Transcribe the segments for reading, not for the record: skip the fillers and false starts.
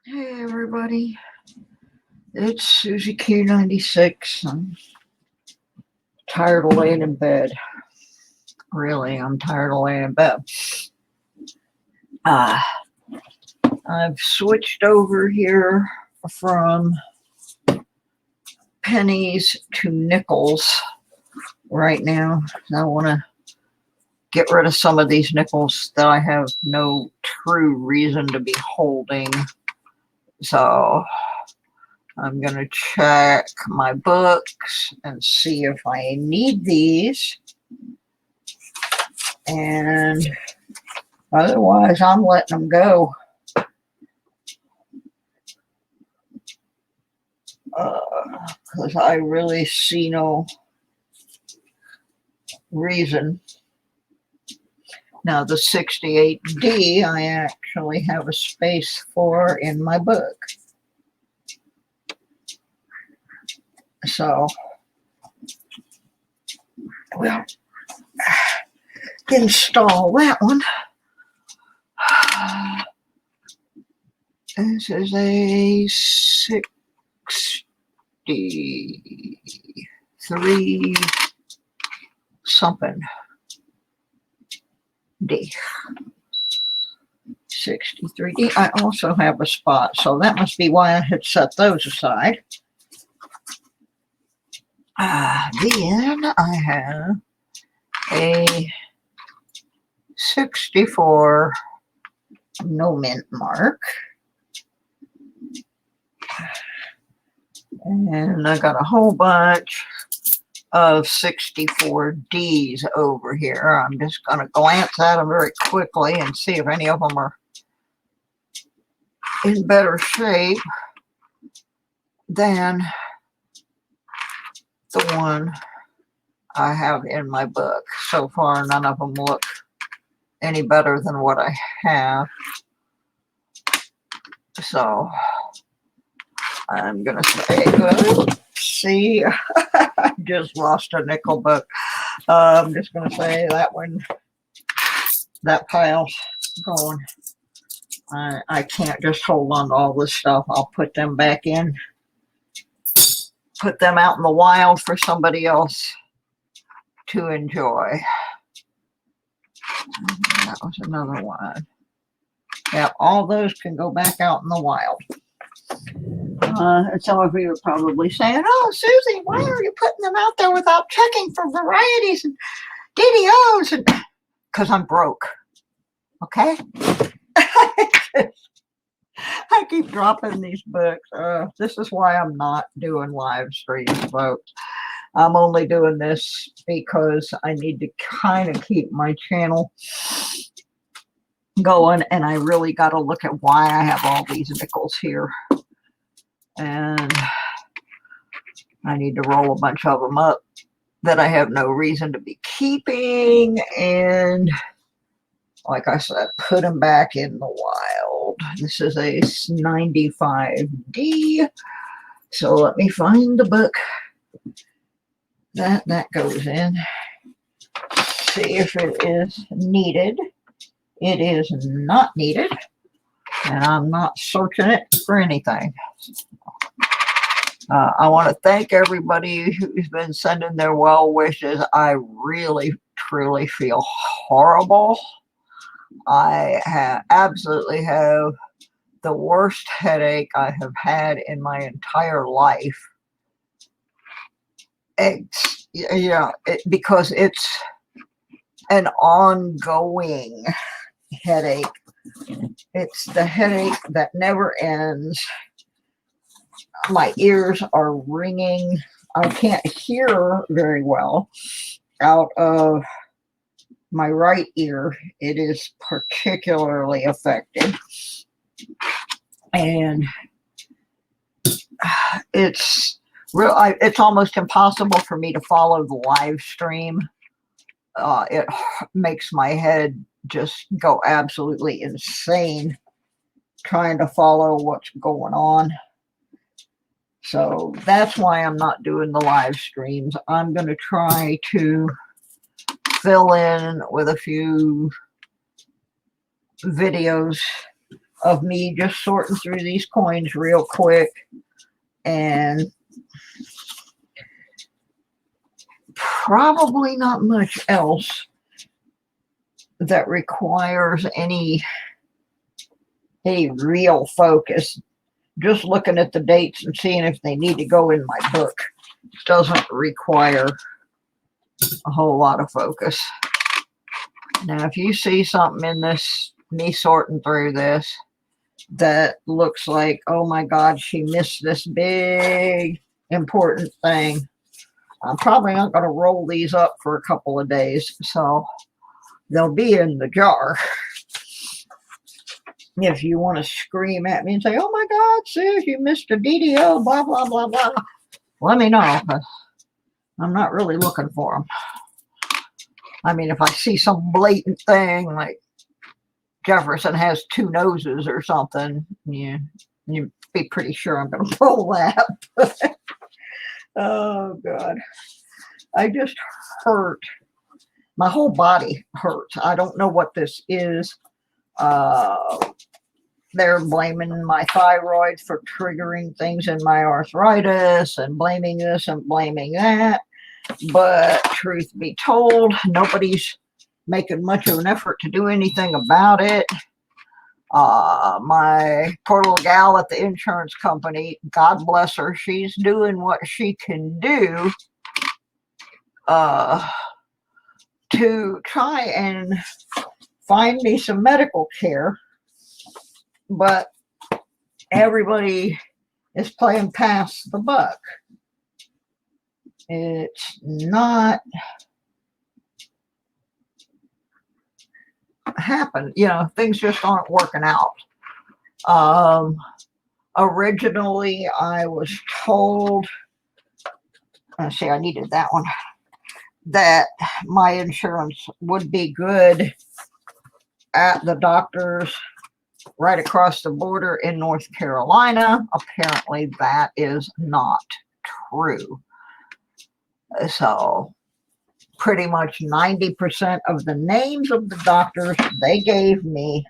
Hey everybody, it's Susie Q96. I'm tired of laying in bed. Really, I'm tired of laying in bed. Uh, I've switched over here from pennies to nickels right now. I want to get rid of some of these nickels that I have no true reason to be holding. So I'm going to check my books and see if I need these. And otherwise, I'm letting them go. Because I really see no reason. Now, the 68D, I actually have a space for in my book. So, we'll install that one. This is a 63 something D. 63D. I also have a spot, so that must be why I had set those aside. Then I have a 64 no mint mark. And I got a whole bunch of 64Ds over here. I'm just going to glance at them very quickly and see if any of them are in better shape than the one I have in my book. So far, none of them look any better than what I have. So I'm going to say, well, see, I just lost a nickel book. I'm just going to say that one, that pile's going. I can't just hold on to all this stuff. I'll put them back in, put them out in the wild for somebody else to enjoy. That was another one. Yeah, all those can go back out in the wild. And some of you are probably saying, oh, Susie, why are you putting them out there without checking for varieties and DDOs? And because I'm broke. Okay? I keep dropping these books. This is why I'm not doing live streams, folks. I'm only doing this because I need to kind of keep my channel going, and I really got to look at why I have all these nickels here. And I need to roll a bunch of them up that I have no reason to be keeping, and like I said, put them back in the wild. This is a 95D. So let me find the book that goes in. See if it is needed. It is not needed, and I'm not searching it for anything. I want to thank everybody who's been sending their well wishes. I really, truly feel horrible. I absolutely have the worst headache I have had in my entire life. Because it's an ongoing headache. It's the headache that never ends. My ears are ringing. I can't hear very well out of my right ear. It is particularly affected. And it's almost impossible for me to follow the live stream. It makes my head just go absolutely insane trying to follow what's going on. So that's why I'm not doing the live streams. I'm going to try to fill in with a few videos of me just sorting through these coins real quick, and probably not much else that requires any real focus. Just looking at the dates and seeing if they need to go in my book doesn't require a whole lot of focus. Now, if you see something in this, me sorting through this, that looks like, oh my God, she missed this big important thing, I'm probably not going to roll these up for a couple of days, so they'll be in the jar. If you want to scream at me and say, oh my God, sis, you missed a DDO, blah, blah, blah, blah, let me know. I'm not really looking for them. I mean, if I see some blatant thing like Jefferson has two noses or something, you'd be pretty sure I'm going to pull that. Oh, God. I just hurt. My whole body hurts. I don't know what this is. They're blaming my thyroid for triggering things in my arthritis and blaming this and blaming that. But truth be told, nobody's making much of an effort to do anything about it. My poor little gal at the insurance company, God bless her, she's doing what she can do to try and find me some medical care, but everybody is playing past the buck. It's not happened. You know, things just aren't working out. Originally, I was told, let's see, I needed that one, that my insurance would be good at the doctors right across the border in North Carolina. Apparently, that is not true. So pretty much 90% of the names of the doctors they gave me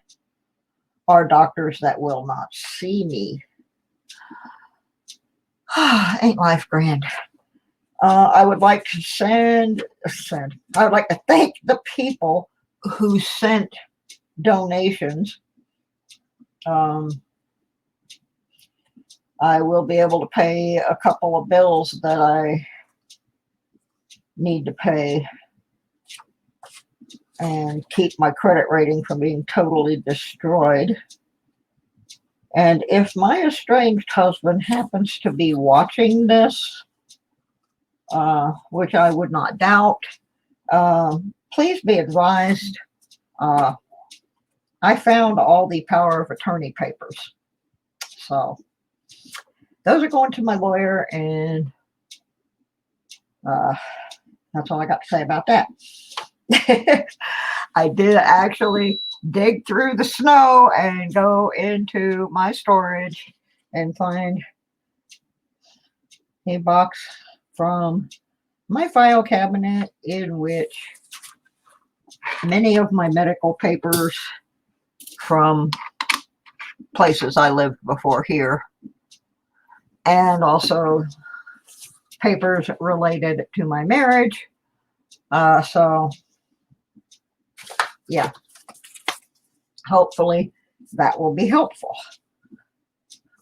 are doctors that will not see me. Ain't life grand? I would like to I would like to thank the people who sent donations. I will be able to pay a couple of bills that I need to pay and keep my credit rating from being totally destroyed. And if my estranged husband happens to be watching this, which I would not doubt, please be advised, I found all the power of attorney papers. So those are going to my lawyer, and that's all I got to say about that. I did actually dig through the snow and go into my storage and find a box from my file cabinet in which many of my medical papers from places I lived before here, and also papers related to my marriage. So yeah, hopefully that will be helpful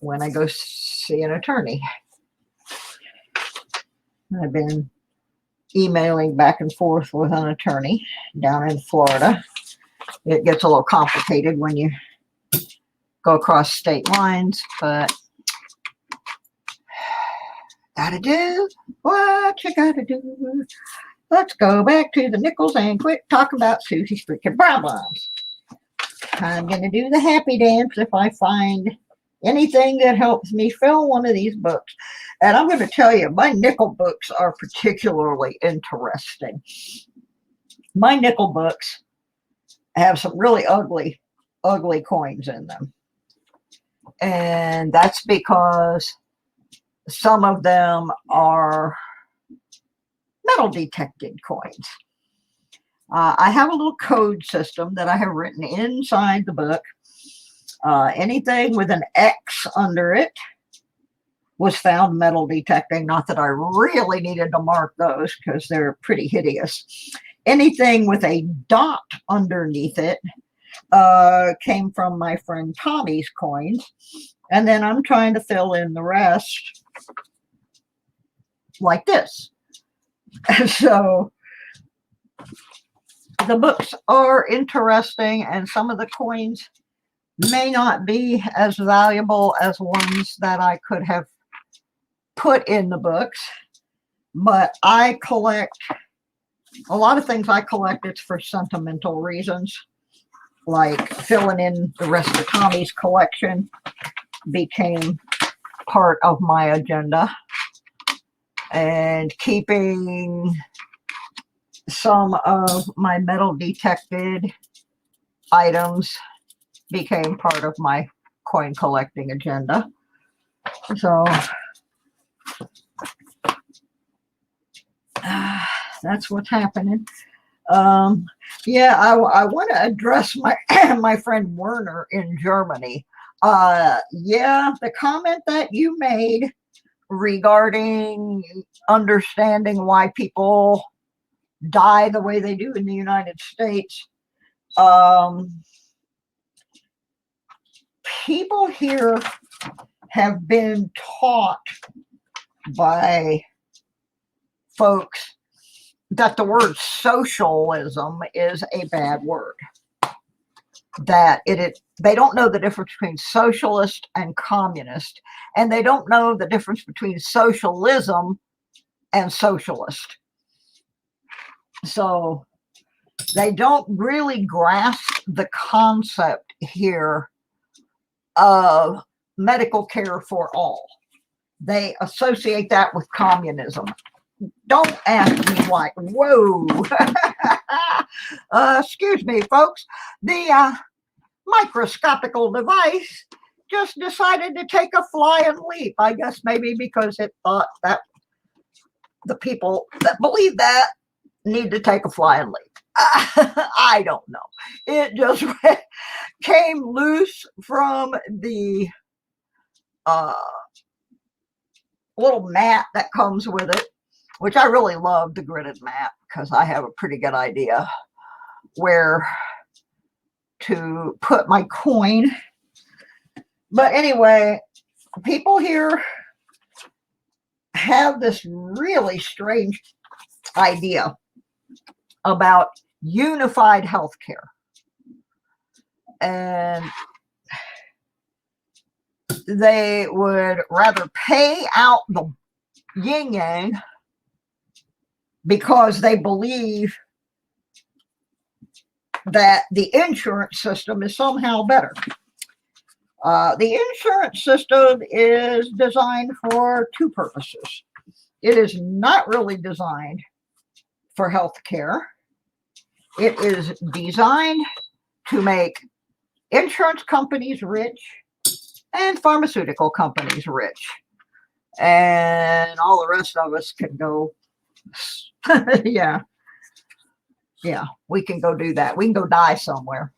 when I go see an attorney. I've been emailing back and forth with an attorney down in Florida. It gets a little complicated when you go across state lines, but gotta do what you gotta do. Let's go back to the nickels and quit talking about Susie's freaking problems. I'm going to do the happy dance if I find anything that helps me fill one of these books. And I'm going to tell you, my nickel books are particularly interesting. My nickel books have some really ugly coins in them. And that's because some of them are metal detected coins. I have a little code system that I have written inside the book Anything with an X under it was found metal detecting. Not that I really needed to mark those because they're pretty hideous. Anything with a dot underneath it came from my friend Tommy's coins. And then I'm trying to fill in the rest like this. So the books are interesting, and some of the coins may not be as valuable as ones that I could have put in the books, but I collect a lot of things. I collect it's for sentimental reasons, like filling in the rest of Tommy's collection became part of my agenda, and keeping some of my metal detected items became part of my coin collecting agenda. So that's what's happening. Yeah, I want to address my my friend Werner in Germany. Yeah, the comment that you made regarding understanding why people die the way they do in the United States. People here have been taught by folks that the word socialism is a bad word. That they don't know the difference between socialist and communist, and they don't know the difference between socialism and socialist. So they don't really grasp the concept here of medical care for all. They associate that with communism. Don't ask me why. Whoa. Excuse me, folks. The microscopical device just decided to take a flying leap. I guess maybe because it thought that the people that believe that need to take a flying leap. I don't know. It just came loose from the little mat that comes with it, which I really love, the gridded mat, because I have a pretty good idea where to put my coin. But anyway, people here have this really strange idea about unified healthcare. And they would rather pay out the yin yang because they believe that the insurance system is somehow better. The insurance system is designed for two purposes. It is not really designed for health care. It is designed to make insurance companies rich and pharmaceutical companies rich. And all the rest of us can go, yeah, we can go do that. We can go die somewhere.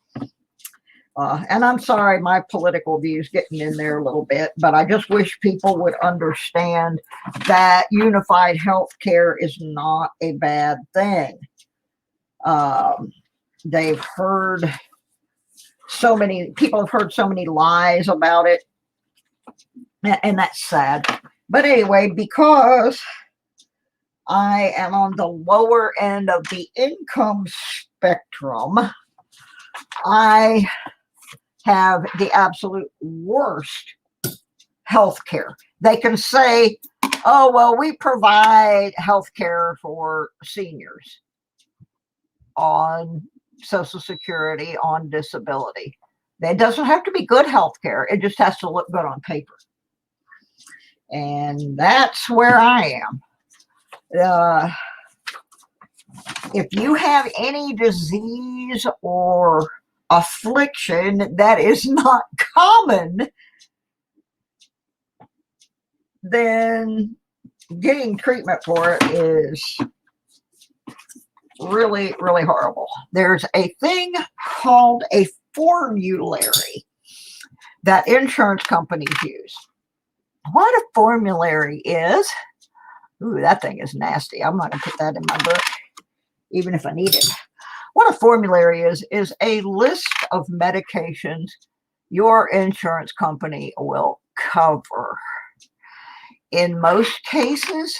And I'm sorry, my political views getting in there a little bit, but I just wish people would understand that unified health care is not a bad thing. They've heard people have heard so many lies about it, and that's sad. But anyway, because I am on the lower end of the income spectrum, I have the absolute worst health care. They can say, oh, well, we provide health care for seniors on Social Security, on disability. It doesn't have to be good health care. It just has to look good on paper. And that's where I am. If you have any disease or affliction that is not common, then getting treatment for it is really, really horrible. There's a thing called a formulary. that insurance companies use. What a formulary is. Ooh, that thing is nasty. I'm not going to put that in my book, even if I need it. What a formulary is a list of medications your insurance company will cover. In most cases,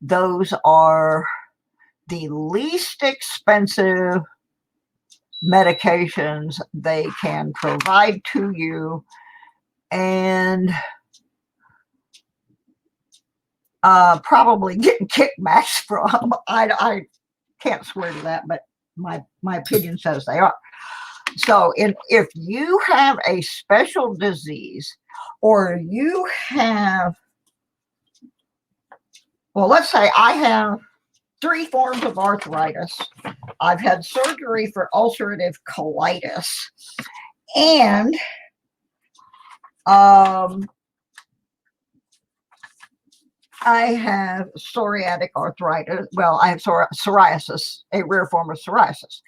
those are the least expensive medications they can provide to you, and probably getting kickbacks from. I can't swear to that, but my opinion says they are. So if you have a special disease, or you have, well, let's say I have 3 forms of arthritis. I've had surgery for ulcerative colitis, and I have psoriatic arthritis. Well, I have psoriasis, a rare form of psoriasis.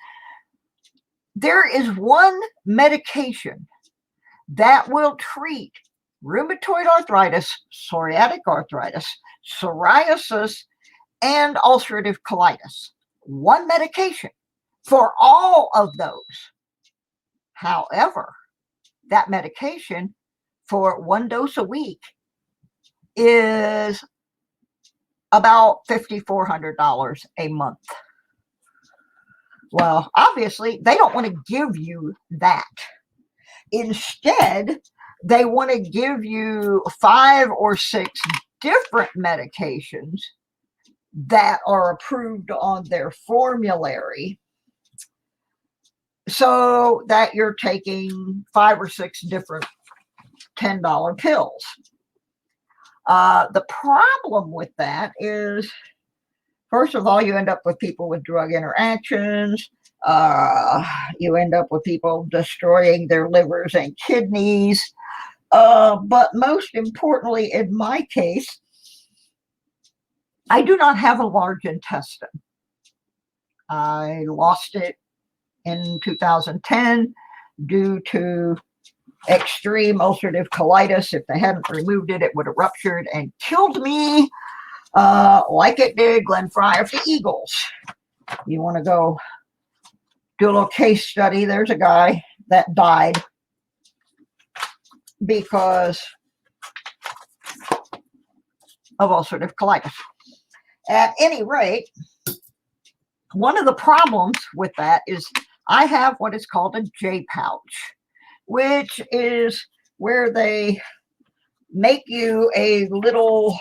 There is one medication that will treat rheumatoid arthritis, psoriatic arthritis, psoriasis, and ulcerative colitis. One medication for all of those. However, that medication for 1 dose a week is about $5,400 a month. Well, obviously, they don't want to give you that. Instead, they want to give you 5 or 6 different medications that are approved on their formulary, so that you're taking 5 or 6 different $10 pills. The problem with that is, first of all, you end up with people with drug interactions. You end up with people destroying their livers and kidneys. But most importantly, in my case, I do not have a large intestine. I lost it in 2010 due to extreme ulcerative colitis. If they hadn't removed it, it would have ruptured and killed me, like it did Glenn Fry of the Eagles. You want to go do a little case study? There's a guy that died because of ulcerative colitis. At any rate, one of the problems with that is I have what is called a J pouch, which is where they make you a little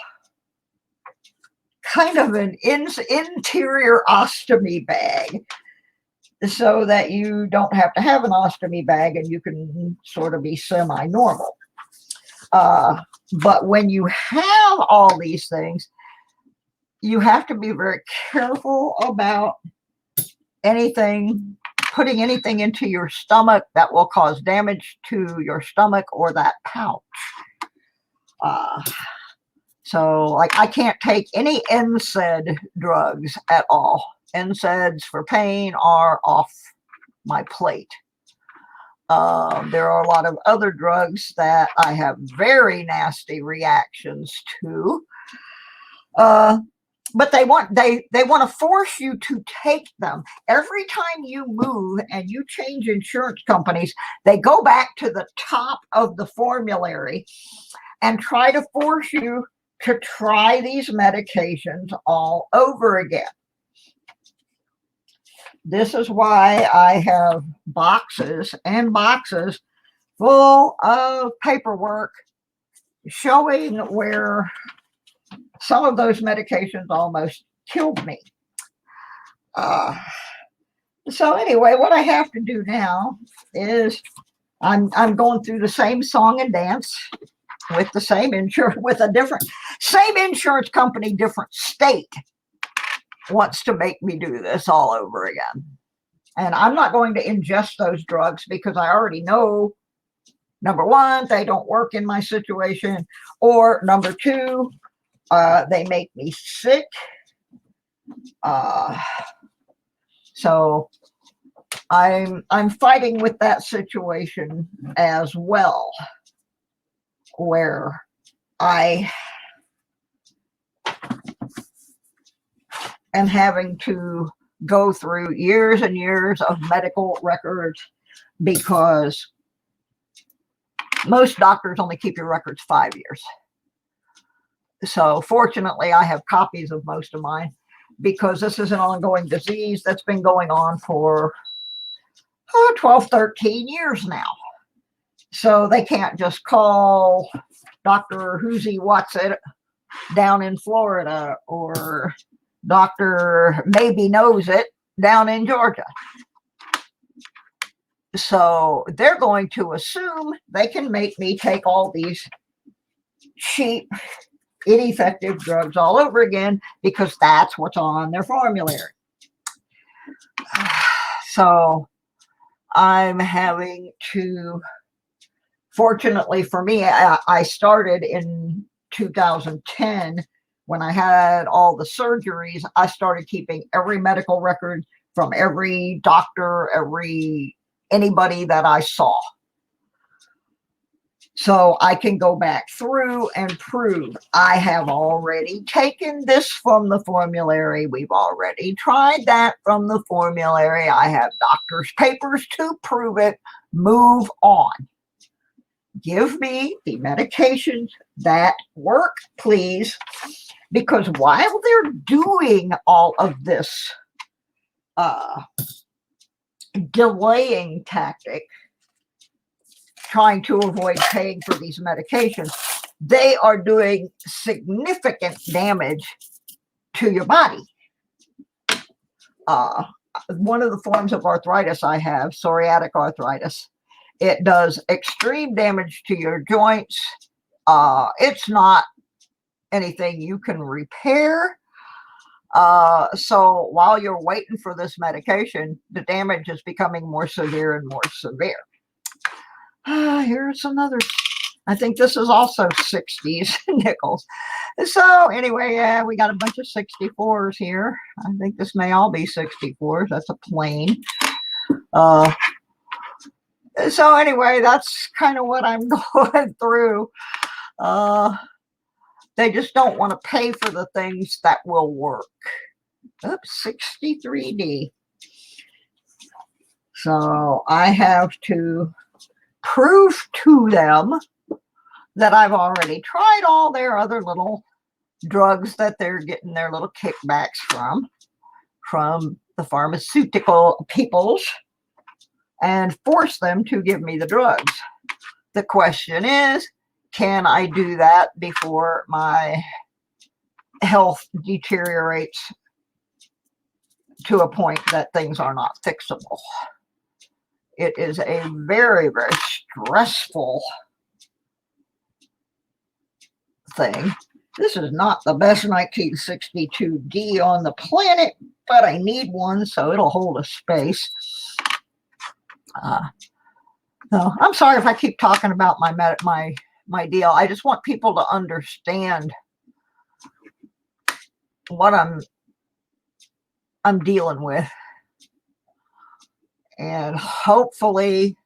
kind of an interior ostomy bag, so that you don't have to have an ostomy bag and you can sort of be semi-normal. But when you have all these things, you have to be very careful about putting anything into your stomach that will cause damage to your stomach or that pouch. So, like, I can't take any NSAID drugs at all. NSAIDs for pain are off my plate. There are a lot of other drugs that I have very nasty reactions to. But they want to force you to take them. Every time you move and you change insurance companies, they go back to the top of the formulary and try to force you to try these medications all over again. This is why I have boxes and boxes full of paperwork showing where some of those medications almost killed me. So anyway, what I have to do now is I'm going through the same song and dance with the same insurance, with a different, same insurance company, different state wants to make me do this all over again. And I'm not going to ingest those drugs because I already know, number one, they don't work in my situation, or number two, they make me sick. So I'm fighting with that situation as well. where I am having to go through years and years of medical records, because most doctors only keep your records 5 years. So fortunately, I have copies of most of mine, because this is an ongoing disease that's been going on for 12, 13 years now. So they can't just call Dr. Whoosie What's It down in Florida, or Dr. Maybe Knows It down in Georgia. So they're going to assume they can make me take all these cheap, ineffective drugs all over again, because that's what's on their formulary. So I'm having to, fortunately for me, I started in 2010 when I had all the surgeries. I started keeping every medical record from every doctor, anybody that I saw. So I can go back through and prove I have already taken this from the formulary. We've already tried that from the formulary. I have doctor's papers to prove it. Move on. Give me the medications that work, please. Because while they're doing all of this delaying tactic, trying to avoid paying for these medications, they are doing significant damage to your body. One of the forms of arthritis I have, psoriatic arthritis, it does extreme damage to your joints. It's not anything you can repair. So while you're waiting for this medication, the damage is becoming more severe and more severe. Here's another, I think this is also 60s nickels. So anyway, yeah, we got a bunch of 64s here. I think this may all be 64s. That's a plain. So anyway, that's kind of what I'm going through. They just don't want to pay for the things that will work. Oops, 63D. So I have to prove to them that I've already tried all their other little drugs that they're getting their little kickbacks from the pharmaceutical peoples, and force them to give me the drugs. The question is, can I do that before my health deteriorates to a point that things are not fixable? It is a very, very stressful thing. This is not the best 1962D on the planet, but I need one so it'll hold a space. No, I'm sorry if I keep talking about my deal. I just want people to understand what I'm dealing with, and hopefully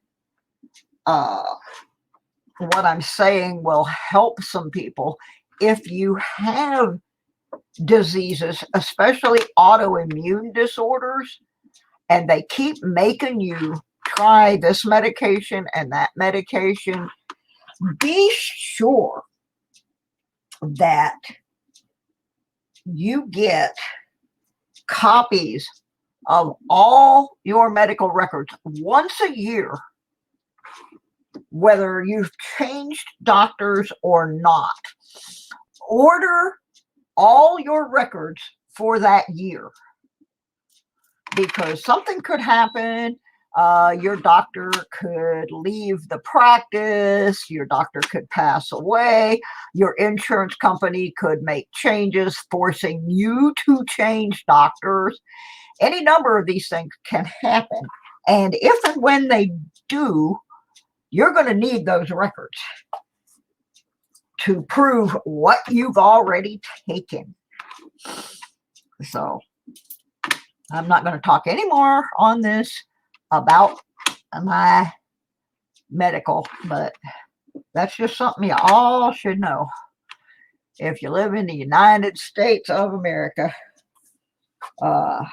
what I'm saying will help some people. If you have diseases, especially autoimmune disorders, and they keep making you try this medication and that medication, be sure that you get copies of all your medical records once a year, whether you've changed doctors or not. Order all your records for that year, because something could happen. Your doctor could leave the practice, your doctor could pass away, your insurance company could make changes forcing you to change doctors. Any number of these things can happen, and if and when they do, you're going to need those records to prove what you've already taken. So I'm not going to talk anymore on this about my medical, but That's just something you all should know. If you live in the United States of America, uh,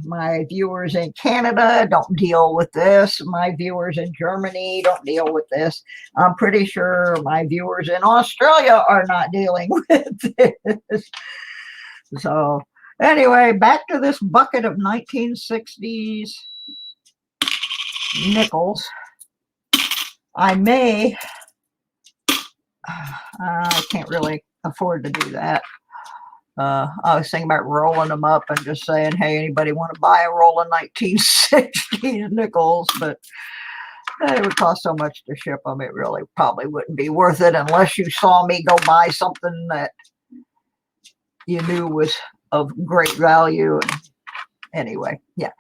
my viewers in Canada don't deal with this. My viewers in Germany don't deal with this. I'm pretty sure my viewers in Australia are not dealing with this. So anyway, back to this bucket of 1960s nickels. I can't really afford to do that. I was thinking about rolling them up and just saying, hey, anybody want to buy a roll of 1960s nickels? But it would cost so much to ship them, it really probably wouldn't be worth it unless you saw me go buy something that you knew was of great value. And anyway, yeah.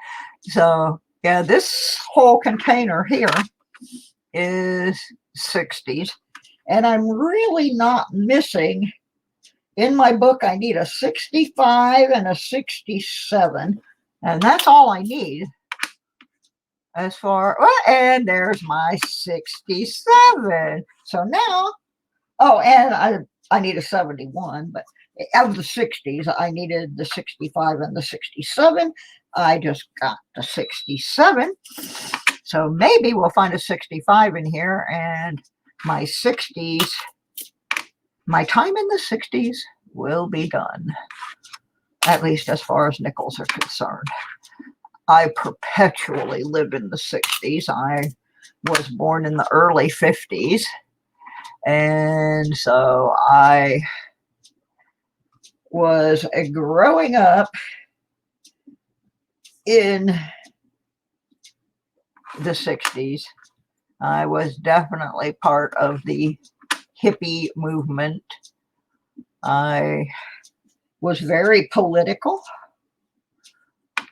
So, yeah, this whole container here is 60s. And I'm really not missing. In my book, I need a 65 and a 67. And that's all I need. As far, well, and there's my 67. So now, oh, and I need a 71, but of the 60s, I needed the 65 and the 67. I just got the 67. So maybe we'll find a 65 in here, and my 60s, my time in the 60s will be done, at least as far as nickels are concerned. I perpetually live in the 60s. I was born in the early 50s. And so I was growing up in the 60s. I was definitely part of the hippie movement. I was very political.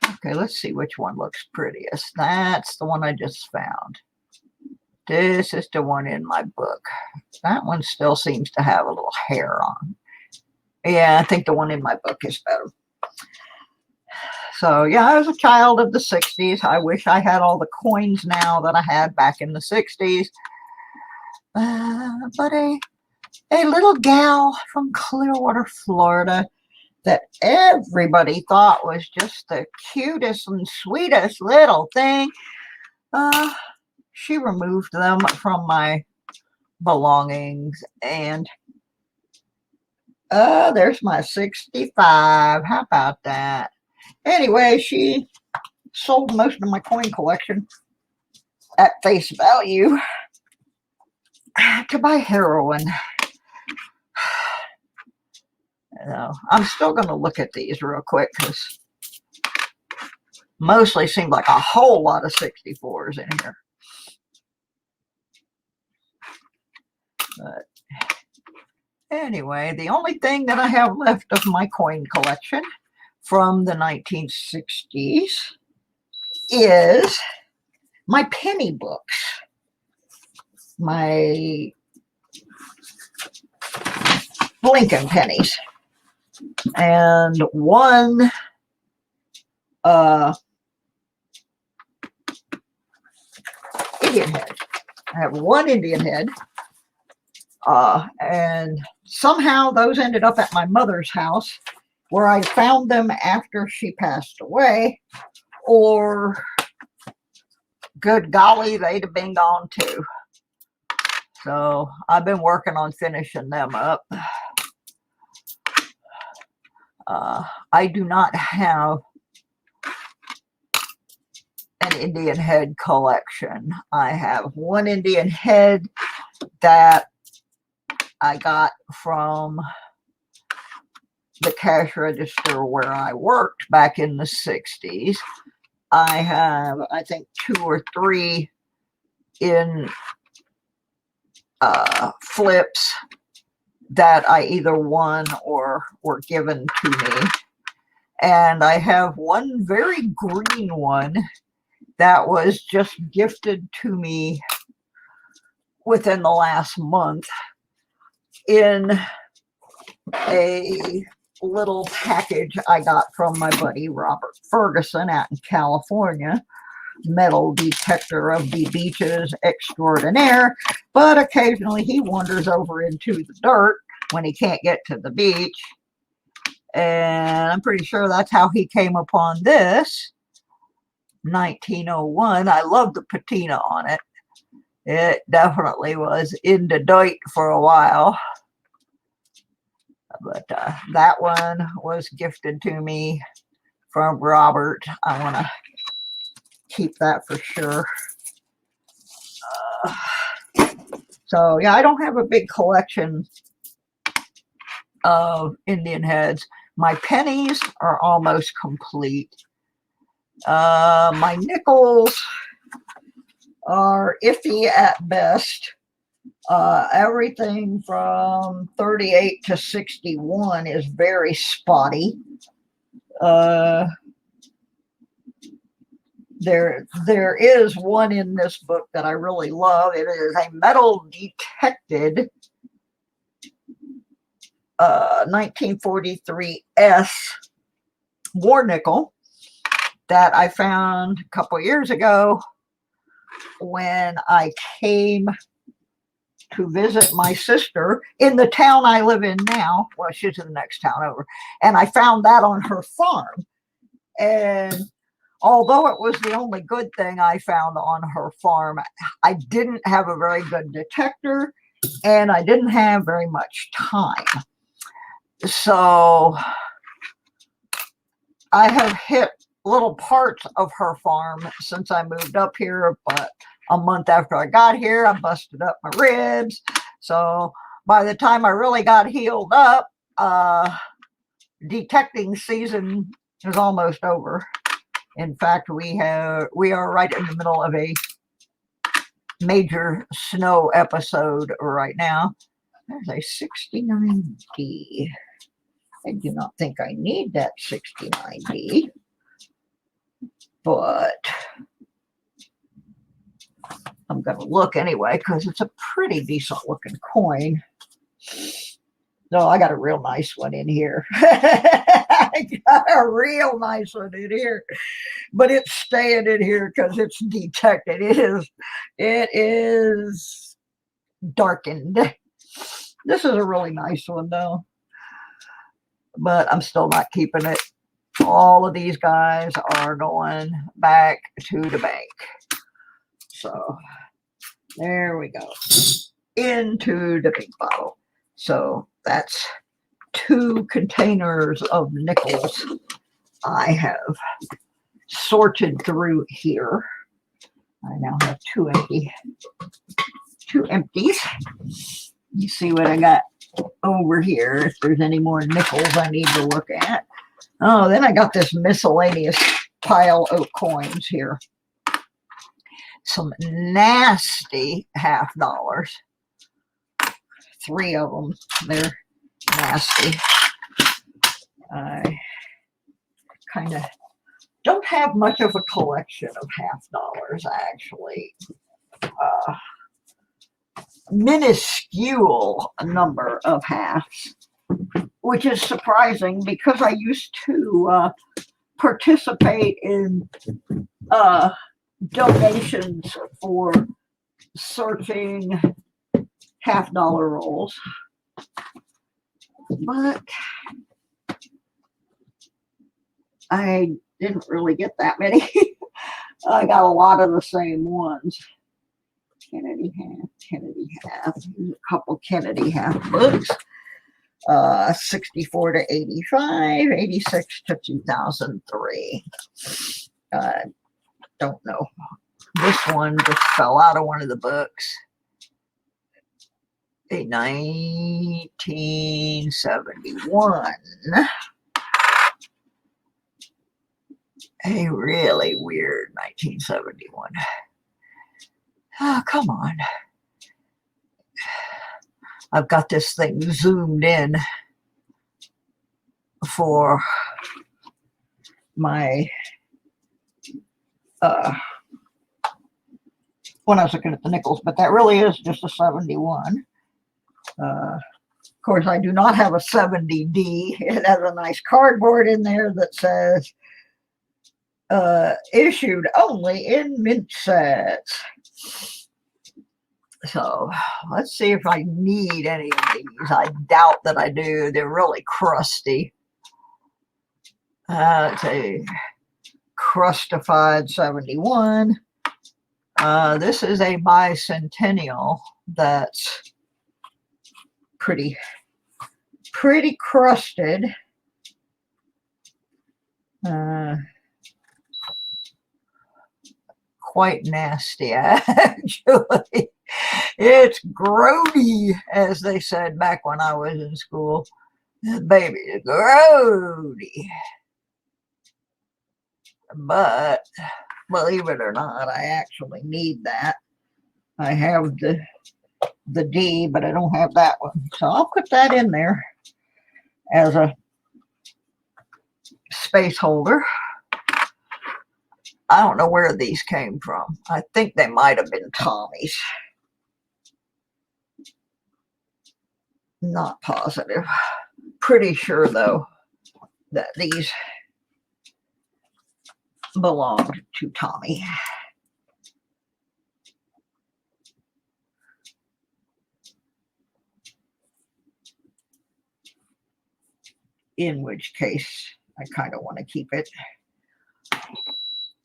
Okay, let's see which one looks prettiest. That's the one I just found. This is the one in my book. That one still seems to have a little hair on. Yeah, I think the one in my book is better. So, yeah, I was a child of the 60s. I wish I had all the coins now that I had back in the 60s. But a little gal from Clearwater, Florida, that everybody thought was just the cutest and sweetest little thing. She removed them from my belongings, and there's my 65. How about that? Anyway, she sold most of my coin collection at face value to buy heroin. I'm still going to look at these real quick because mostly seemed like a whole lot of 64s in here. But anyway, the only thing that I have left of my coin collection from the 1960s is my penny books. My Lincoln pennies. And one Indian head. I have one Indian head. And somehow those ended up at my mother's house, where I found them after she passed away, or good golly, they'd have been gone too. So I've been working on finishing them up. I do not have an Indian head collection. I have one Indian head that I got from the cash register where I worked back in the 60s. I have, I think, 2 or 3 in flips that I either won or were given to me. And I have one very green one that was just gifted to me within the last month in a little package I got from my buddy Robert Ferguson out in California. metal detector of the beaches extraordinaire, but occasionally he wanders over into the dirt when he can't get to the beach. And I'm pretty sure that's how he came upon this 1901. I love the patina on it. It definitely was in the dirt for a while. But that one was gifted to me from Robert. I want to keep that for sure. So yeah, I don't have a big collection of Indian heads. My pennies are almost complete. My nickels are iffy at best. Everything from 38 to 61 is very spotty. There is one in this book that I really love. It is a metal detected 1943 S war nickel that I found a couple years ago when I came to visit my sister in the town I live in now. Well, she's in the next town over. And I found that on her farm. And although it was the only good thing I found on her farm, I didn't have a very good detector and I didn't have very much time. So I have hit little parts of her farm since I moved up here, but a month after I got here, I busted up my ribs. So by the time I really got healed up, detecting season is almost over. In fact, we are right in the middle of a major snow episode right now. There's a 69D. I do not think I need that 69D, but I'm going to look anyway because it's a pretty decent looking coin. No, I got a real nice one in here. I got a real nice one in here, but it's staying in here because it's detected. It is darkened. This is a really nice one though, but I'm still not keeping it. All of these guys are going back to the bank. So there we go, into the big bottle. So that's 2 containers of nickels I have sorted through here. I now have 2 empties. You see what I got over here, if there's any more nickels I need to look at. Oh, then I got this miscellaneous pile of coins here. Some nasty $50. 3 of them. They're nasty. I kind of don't have much of a collection of $50, actually. Minuscule number of halves, which is surprising because I used to participate in donations for searching $50 rolls, but I didn't really get that many. I got a lot of the same ones. Kennedy half, a couple Kennedy half books. 64 to 85, 86 to 2003. Don't know. This one just fell out of one of the books. A 1971. A really weird 1971. Oh, come on. I've got this thing zoomed in for my when I was looking at the nickels, but that really is just a 71. Of course, I do not have a 70D. It has a nice cardboard in there that says issued only in mint sets. So let's see if I need any of these. I doubt that I do. They're really crusty. It's a crustified 71. This is a bicentennial that's pretty crusted. Quite nasty, actually. It's grody, as they said back when I was in school. Baby, it's grody. But believe it or not, I actually need that. I have the D, but I don't have that one. So I'll put that in there as a space holder. I don't know where these came from. I think they might have been Tommy's. Not positive. Pretty sure, though, that these belonged to Tommy. In which case, I kind of want to keep it.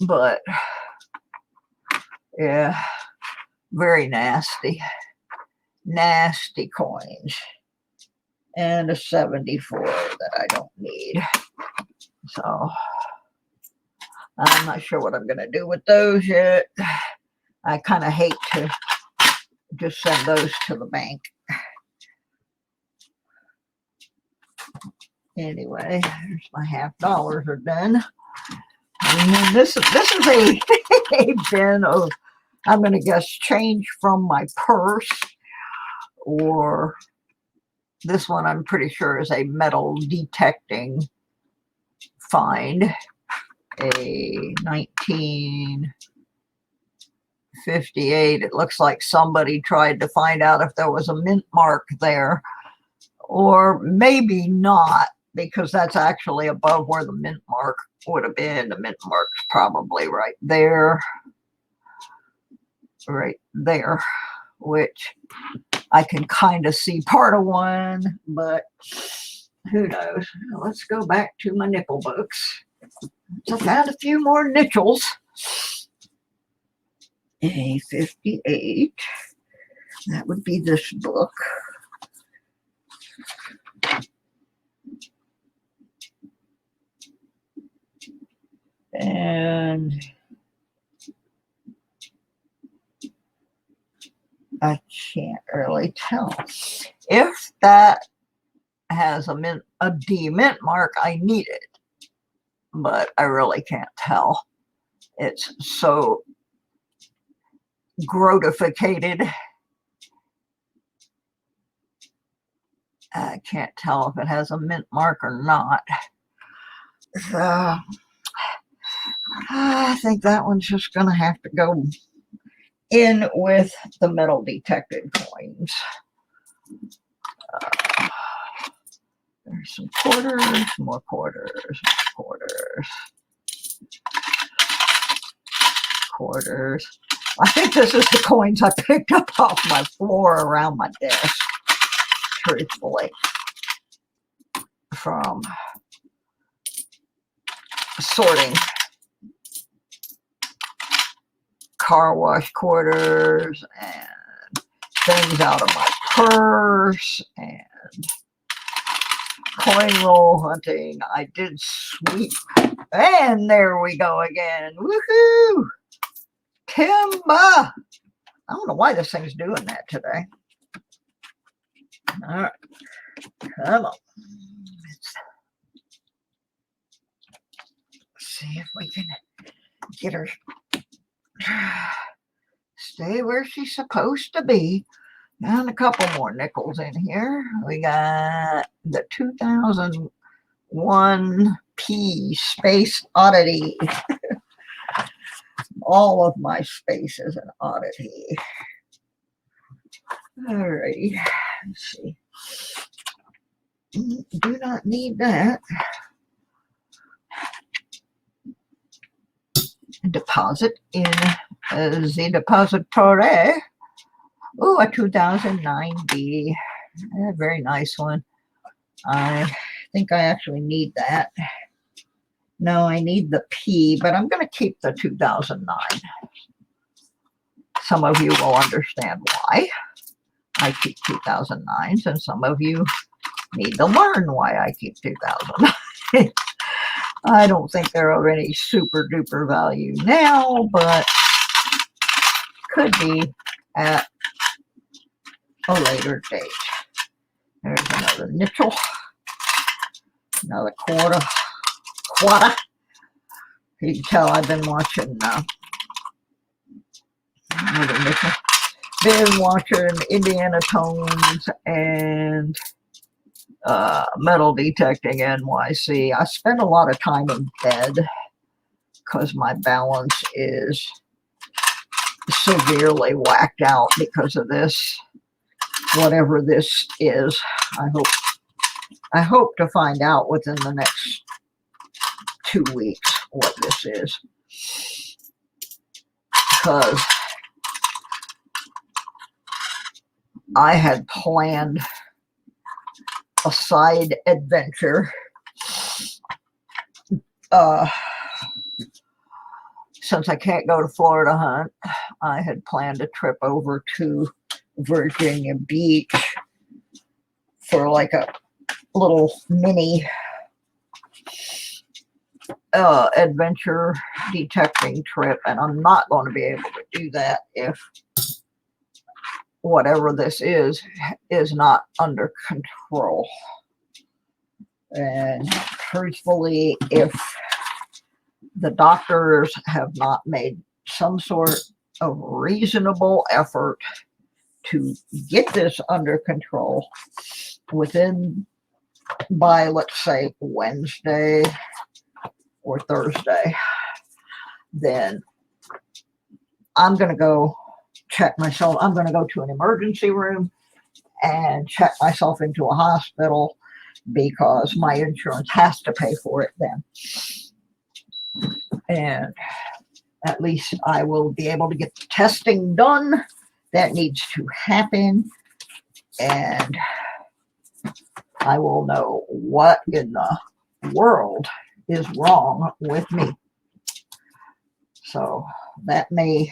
But, yeah, very nasty. Nasty coins. And a 74 that I don't need. So, I'm not sure what I'm going to do with those yet. I kind of hate to just send those to the bank. Anyway, there's my $50 are done. And then this is a, a bin of, I'm going to guess, change from my purse, or this one I'm pretty sure is a metal detecting find, a 1958. It looks like somebody tried to find out if there was a mint mark there, or maybe not, because that's actually above where the mint mark would have been. The mint mark's probably right there, which I can kind of see part of one, but who knows. Let's go back to my nickel books. So I found a few more nickels. A 58. That would be this book. And I can't really tell. If that has a D mint mark, I need it. But I really can't tell. It's so grodificated. I can't tell if it has a mint mark or not. So I think that one's just going to have to go in with the metal detected coins. There's some quarters, more quarters, quarters. I think this is the coins I picked up off my floor around my desk, truthfully, from sorting car wash quarters and things out of my purse and coin roll hunting. I did sweep, and there we go again. Woohoo! Timber! I don't know why this thing's doing that today. All right, come on. Let's see if we can get her stay where she's supposed to be. And a couple more nickels in here. We got the 2001 P Space Oddity. All of my space is an oddity. Alrighty, let's see. Do not need that. deposit in the depository. Oh, a 2090. A very nice one. I think I actually need that. No, I need the P, but I'm going to keep the 2009. Some of you will understand why I keep 2009s, and some of you need to learn why I keep 2009. I don't think they're of any super duper value now, but could be at a later date. There's another nickel, another quarter. You can tell I've been watching another nickel. Been watching Indiana Tones and Metal Detecting NYC. I spend a lot of time in bed because my balance is severely whacked out because of this, whatever this is. I hope to find out within the next 2 weeks what this is, because I had planned a side adventure since I can't go to Florida hunt. I had planned a trip over to Virginia Beach for like a little mini adventure detecting trip, and I'm not going to be able to do that if whatever this is not under control. And truthfully, if the doctors have not made some sort of reasonable effort to get this under control by, let's say, Wednesday or Thursday, then I'm going to go check myself. I'm going to go to an emergency room and check myself into a hospital because my insurance has to pay for it then. And at least I will be able to get the testing done that needs to happen, and I will know what in the world is wrong with me. So that may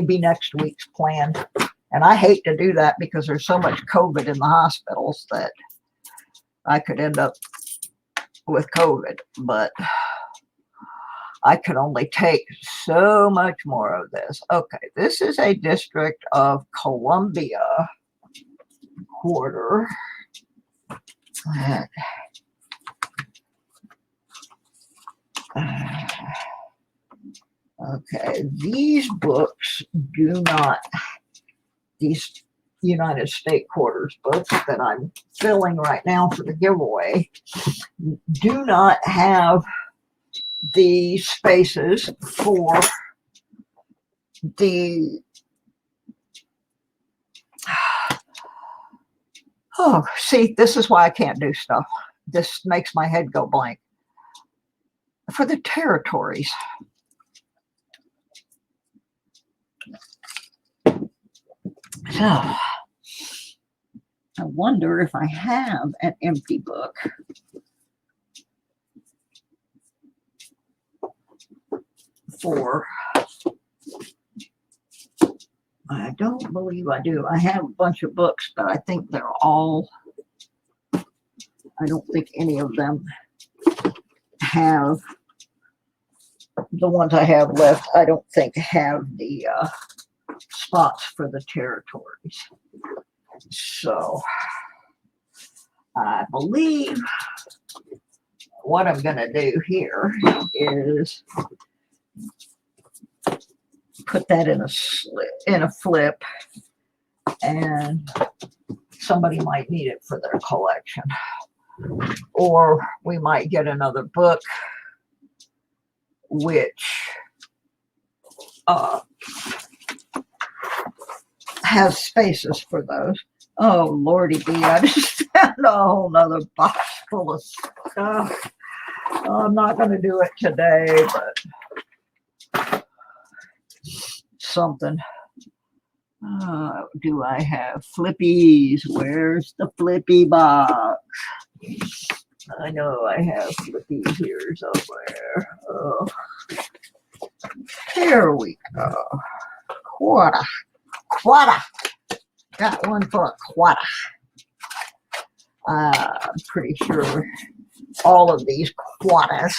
be next week's plan. And I hate to do that because there's so much COVID in the hospitals that I could end up with COVID, but I could only take so much more of this. Okay, this is a District of Columbia quarter. Okay, these books do not, these United States quarters books that I'm filling right now for the giveaway, do not have the spaces for the, oh, see, this is why I can't do stuff. This makes my head go blank. For the territories. So, I wonder if I have an empty book for, I don't believe I do. I have a bunch of books, but I think they're all, I don't think any of them have, the ones I have left, I don't think have the spots for the territories. So I believe what I'm going to do here is put that in a flip, and somebody might need it for their collection, or we might get another book which has spaces for those. Oh, Lordy B, I just found a whole nother box full of stuff. I'm not going to do it today, but something. Do I have flippies? Where's the flippy box? I know I have flippies here somewhere. Oh, here we go. Quarter. Got one for a quarter. I'm pretty sure all of these quarters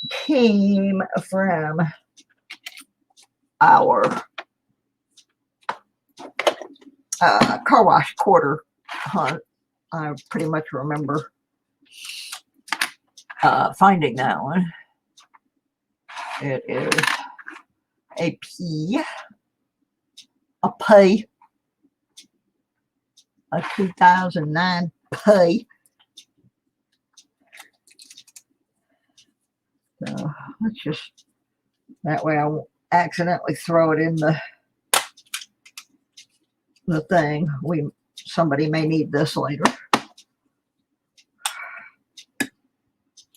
came from our car wash quarter hunt. I pretty much remember finding that one. It is a P, a 2009 P. So let's just, that way I won't accidentally throw it in the thing. Somebody may need this later.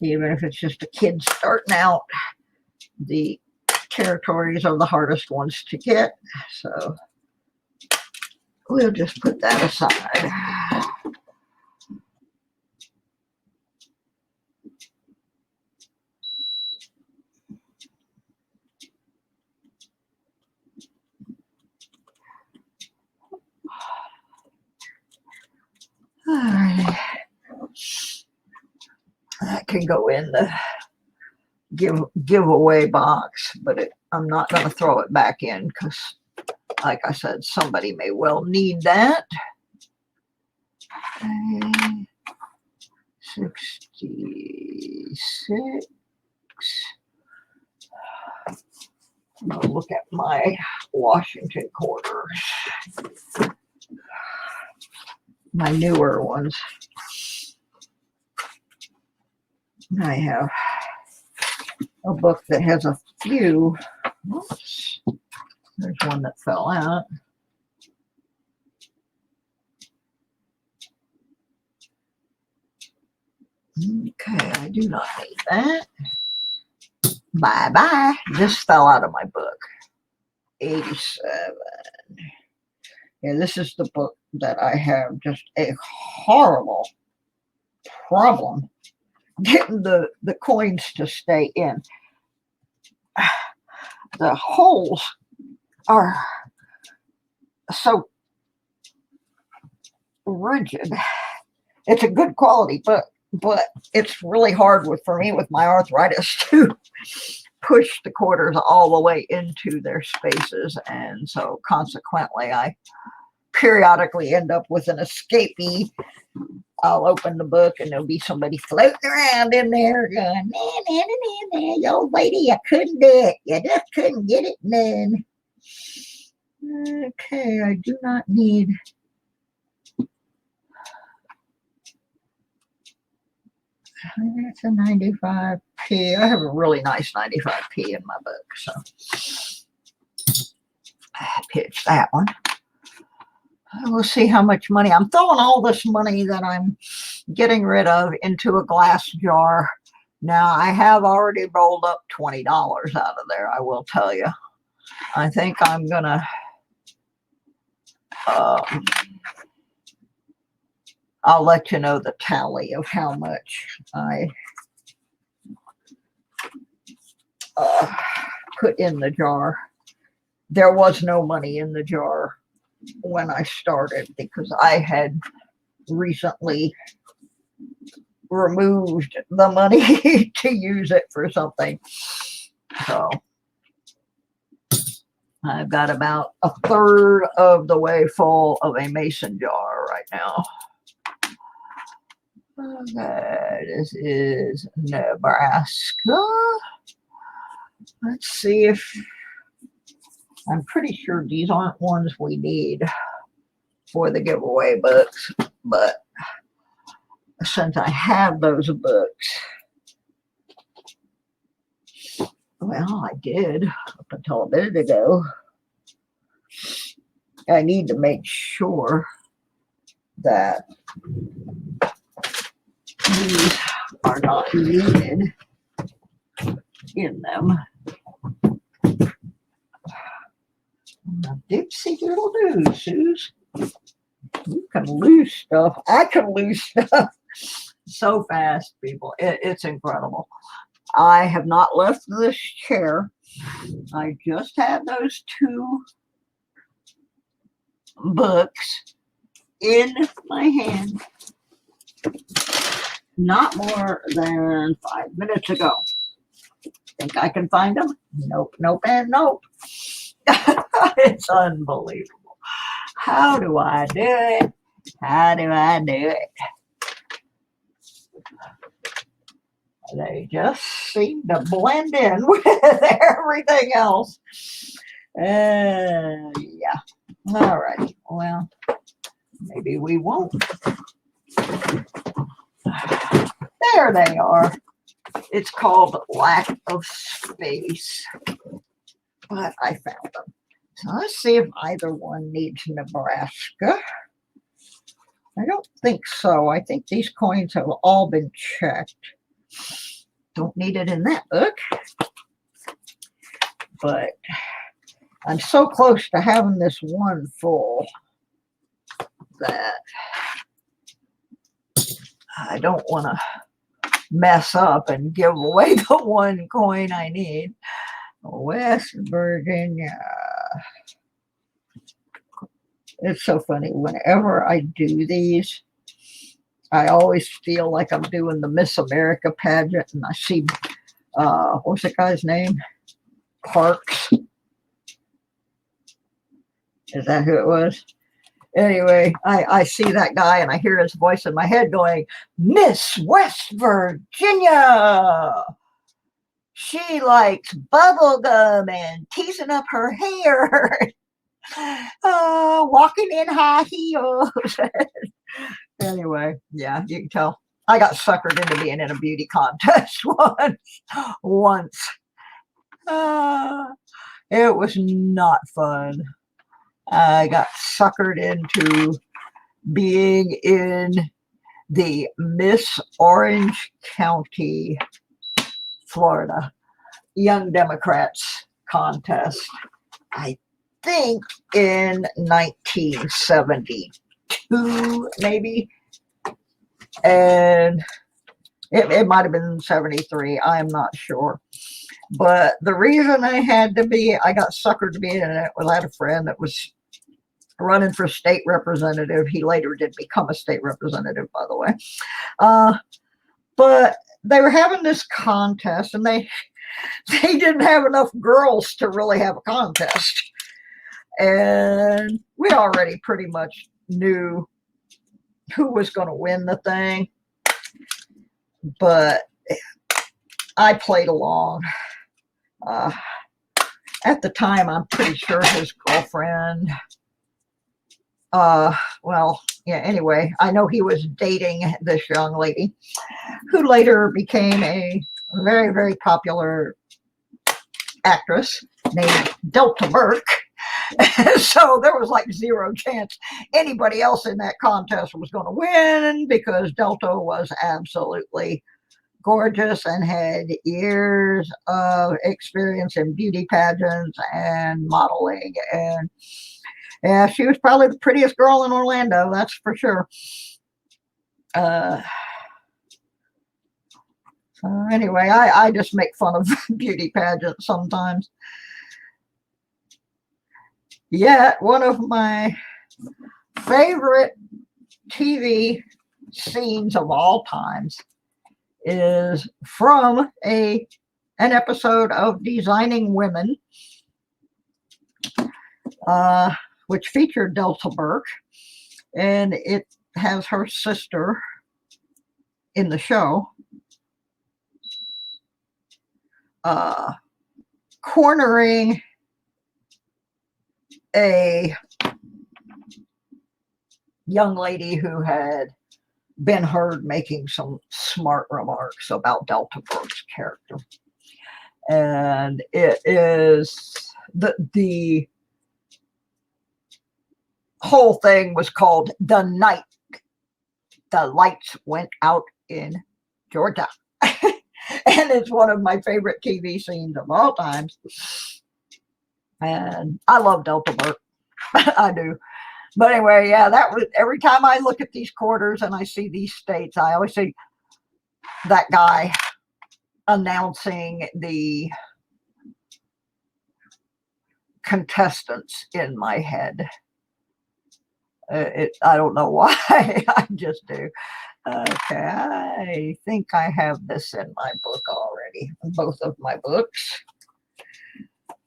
Even if it's just a kid starting out, the territories are the hardest ones to get. So we'll just put that aside. All right. That can go in the giveaway box, but I'm not going to throw it back in because, like I said, somebody may well need that. 66. I'll look at my Washington quarters, my newer ones. I have a book that has a few. Oops, there's one that fell out. Okay, I do not need that. Bye-bye. This fell out of my book. 87. Yeah, this is the book that I have just a horrible problem getting the coins to stay in. The holes are so rigid. It's a good quality book, but it's really hard for me with my arthritis to push the quarters all the way into their spaces, and so consequently I periodically end up with an escapee. I'll open the book and there'll be somebody floating around in there going, man, old lady, you couldn't do it. You just couldn't get it done. Okay, I do not need. That's a 95p. I have a really nice 95p in my book, so I pitched that one. We'll see how much money. I'm throwing all this money that I'm getting rid of into a glass jar. Now, I have already rolled up $20 out of there, I will tell you. I think I'm going to I'll let you know the tally of how much I put in the jar. There was no money in the jar when I started because I had recently removed the money to use it for something. So I've got about a third of the way full of a mason jar right now. Okay, this is Nebraska. Let's see if, I'm pretty sure these aren't ones we need for the giveaway books, but since I have those books, well, I did up until a minute ago. I need to make sure that these are not needed in them. Dipsy doodle doo, Suze. You can lose stuff. I can lose stuff so fast, people. It's incredible. I have not left this chair. I just had those two books in my hand not more than 5 minutes ago. Think I can find them? Nope, nope, and nope. It's unbelievable. How do I do it? How do I do it? They just seem to blend in with everything else. Yeah. All right. Well, maybe we won't. There they are. It's called Lack of Space. But I found them. So let's see if either one needs Nebraska. I don't think so. I think these coins have all been checked. Don't need it in that book. But I'm so close to having this one full that I don't want to mess up and give away the one coin I need. West Virginia. It's so funny. Whenever I do these, I always feel like I'm doing the Miss America pageant, and I see, what's the guy's name? Parks. Is that who it was? Anyway, I see that guy and I hear his voice in my head going, Miss West Virginia. She likes bubble gum and teasing up her hair. Walking in high heels. Anyway, yeah, you can tell. I got suckered into being in a beauty contest once. It was not fun. I got suckered into being in the Miss Orange County, Florida, Young Democrats contest. I think in 1972, maybe. And it might have been 73. I'm not sure. But the reason I got suckered to be in it was I had a friend that was running for state representative. He later did become a state representative, by the way. But they were having this contest, and they didn't have enough girls to really have a contest. And we already pretty much knew who was going to win the thing. But I played along. At the time, I'm pretty sure his girlfriend, anyway, I know he was dating this young lady who later became a very, very popular actress named Delta Burke. So there was like zero chance anybody else in that contest was going to win because Delta was absolutely gorgeous and had years of experience in beauty pageants and modeling. And yeah, she was probably the prettiest girl in Orlando, that's for sure. So anyway, I just make fun of beauty pageants sometimes. Yet one of my favorite TV scenes of all times is from an episode of Designing Women, which featured Delta Burke, and it has her sister in the show cornering a young lady who had been heard making some smart remarks about Delta Burke's character. And it is the whole thing was called The Night the Lights Went Out in Georgia. And it's one of my favorite TV scenes of all times. And I love Delta Burke. I do. But anyway, yeah, that was every time I look at these quarters and I see these states, I always see that guy announcing the contestants in my head. I don't know why. I just do. Okay, I think I have this in my book already. Both of my books.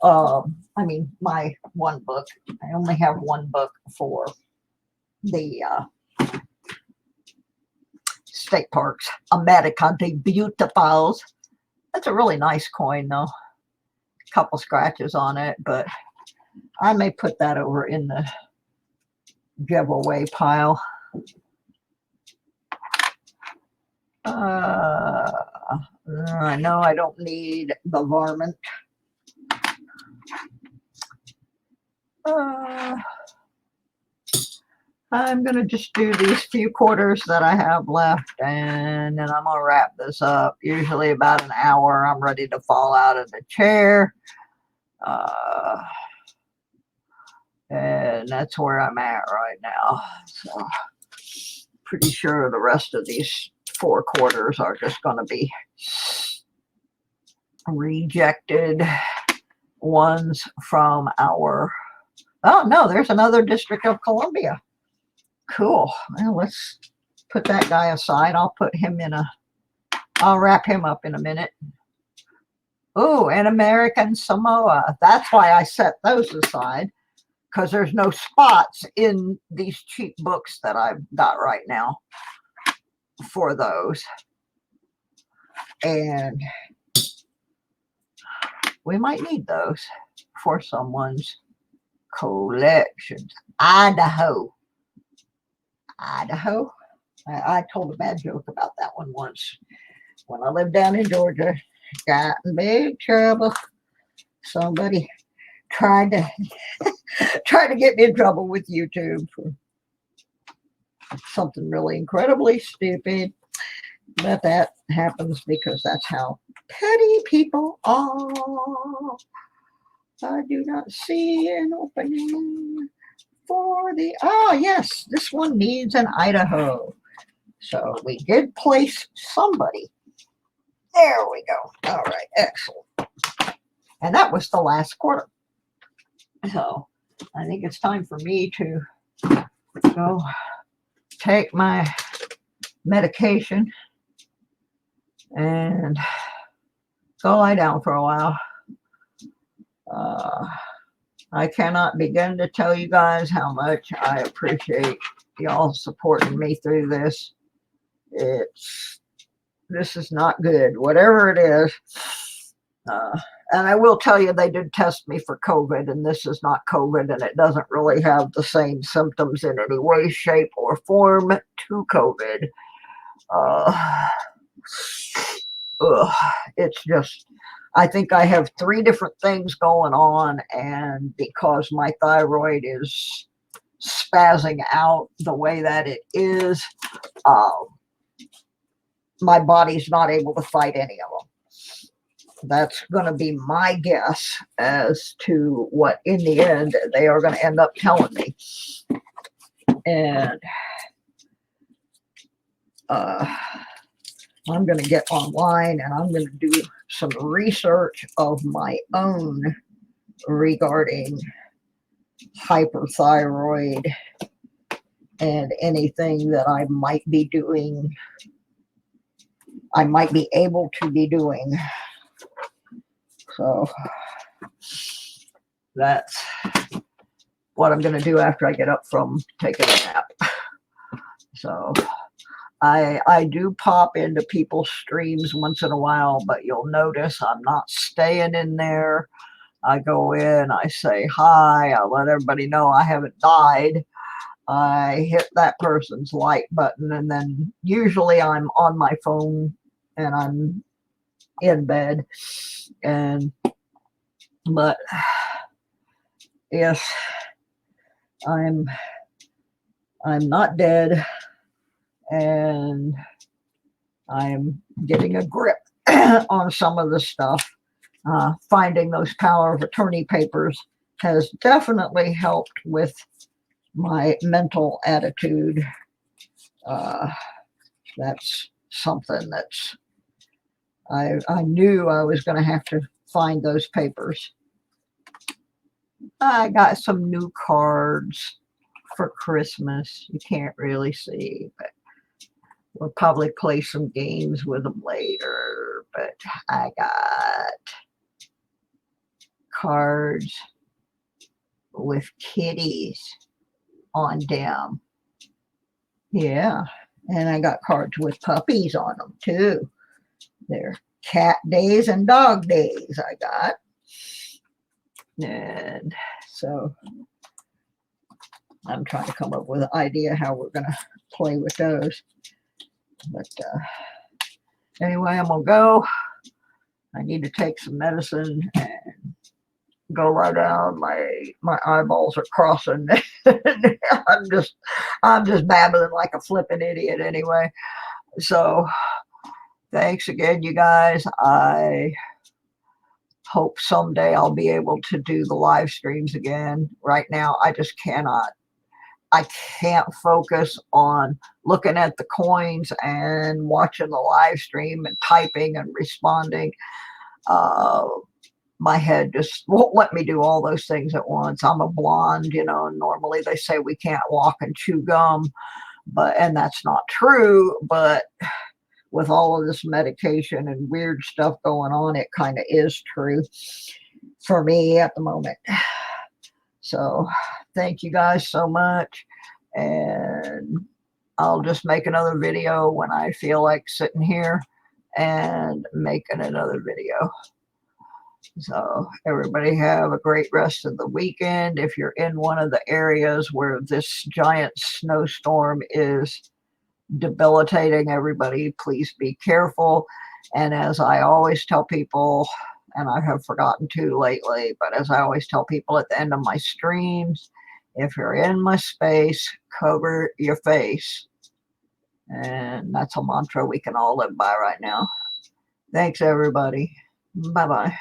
I mean, my one book. I only have one book for the state parks. America de Beautifies. That's a really nice coin, though. A couple scratches on it, but I may put that over in the giveaway pile. I know I don't need the varmint. I'm going to just do these few quarters that I have left, and then I'm going to wrap this up. Usually about an hour, I'm ready to fall out of the chair. And that's where I'm at right now. So pretty sure the rest of these 4 quarters are just going to be rejected ones from our, oh no, there's another District of Columbia. Cool. Well, let's put that guy aside. I'll put him in a, I'll wrap him up in a minute. Oh, and American Samoa. That's why I set those aside, because there's no spots in these cheap books that I've got right now for those. And we might need those for someone's collections. Idaho. I told a bad joke about that one once. When I lived down in Georgia, got in big trouble. Somebody tried to get me in trouble with YouTube for something really incredibly stupid. But that happens because that's how petty people are. I do not see an opening for the, oh yes, this one needs an Idaho. So we did place somebody. There we go. All right, excellent. And that was the last quarter. So I think it's time for me to go take my medication and go lie down for a while. I cannot begin to tell you guys how much I appreciate y'all supporting me through this. This is not good, whatever it is. And I will tell you, they did test me for COVID, and this is not COVID, and it doesn't really have the same symptoms in any way, shape, or form to COVID. It's just, I think I have 3 different things going on, and because my thyroid is spazzing out the way that it is, my body's not able to fight any of them. That's going to be my guess as to what, in the end, they are going to end up telling me. And I'm going to get online and I'm going to do some research of my own regarding hyperthyroid and anything that I might be doing, I might be able to be doing. So that's what I'm going to do after I get up from taking a nap. So I do pop into people's streams once in a while, but you'll notice I'm not staying in there. I go in, I say hi, I let everybody know I haven't died. I hit that person's like button, and then usually I'm on my phone and I'm in bed. But yes, I'm not dead, and I'm getting a grip on some of the stuff. Finding those power of attorney papers has definitely helped with my mental attitude. That's something that's, I knew I was going to have to find those papers. I got some new cards for Christmas. You can't really see, but we'll probably play some games with them later. But I got cards with kitties on them. Yeah. And I got cards with puppies on them too. They're cat days and dog days I got. And so I'm trying to come up with an idea how we're going to play with those. But anyway, I'm going to go. I need to take some medicine and go lie down. My eyeballs are crossing. I'm just babbling like a flipping idiot anyway. So thanks again, you guys. I hope someday I'll be able to do the live streams again. Right now, I just cannot. I can't focus on looking at the coins and watching the live stream and typing and responding. My head just won't let me do all those things at once. I'm a blonde, you know, and normally they say we can't walk and chew gum, and that's not true. But with all of this medication and weird stuff going on, it kind of is true for me at the moment. So thank you guys so much. And I'll just make another video when I feel like sitting here and making another video. So everybody have a great rest of the weekend. If you're in one of the areas where this giant snowstorm is debilitating everybody, please be careful. And as I always tell people, and I have forgotten to lately, but as I always tell people at the end of my streams, if you're in my space, cover your face. And that's a mantra we can all live by right now. Thanks, everybody. Bye-bye.